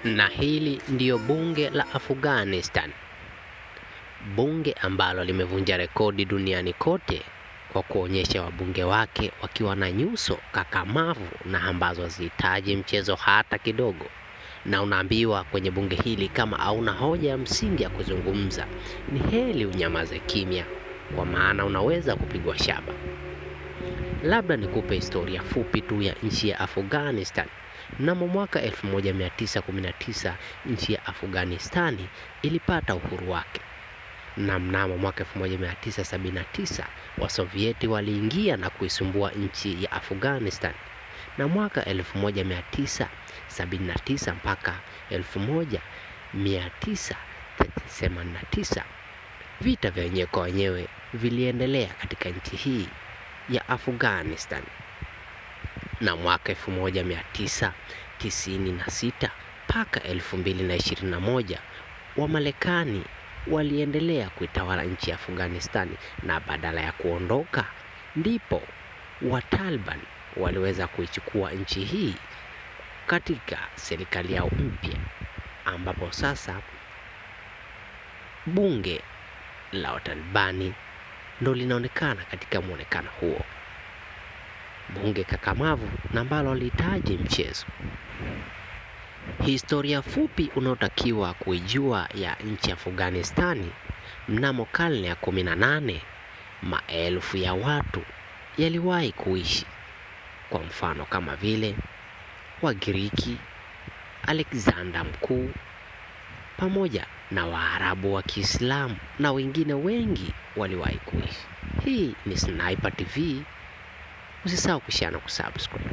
Na hili ndiyo bunge la Afghanistan, bunge ambalo limevunja rekodi duniani kote kwa kuonyesha wabunge wake wakiwa na nyuso kakamavu na ambazo hazihitaji mchezo hata kidogo. Na unaambiwa kwenye bunge hili kama hauna hoja ya msingi ya kuzungumza, ni heri unyamaze kimya, kwa maana unaweza kupigwa shaba. Labda nikupe historia fupi tu ya nchi ya Afghanistan. Mnamo mwaka 1919 nchi ya Afghanistani ilipata uhuru wake, na mnamo mwaka 1979 Wasovieti waliingia na kuisumbua nchi ya Afghanistan, na mwaka 1979 mpaka 1989 vita vya wenyewe kwa wenyewe viliendelea katika nchi hii ya Afghanistan. Na mwaka 1996 mpaka 2021 Wamarekani waliendelea kuitawala nchi ya Afghanistan, na badala ya kuondoka ndipo Wataliban waliweza kuichukua nchi hii katika serikali yao mpya, ambapo sasa bunge la Watalibani ndo linaonekana katika muonekano huo, bunge kakamavu na ambalo halihitaji mchezo. Historia fupi unaotakiwa kuijua ya nchi ya Afghanistani: mnamo karne ya 18 maelfu ya watu yaliwahi kuishi, kwa mfano kama vile Wagiriki, Alexander Mkuu, pamoja na Waarabu wa Kiislamu na wengine wengi waliwahi kuishi. Hii ni Sniper TV. Usisahau kushare na kusubscribe.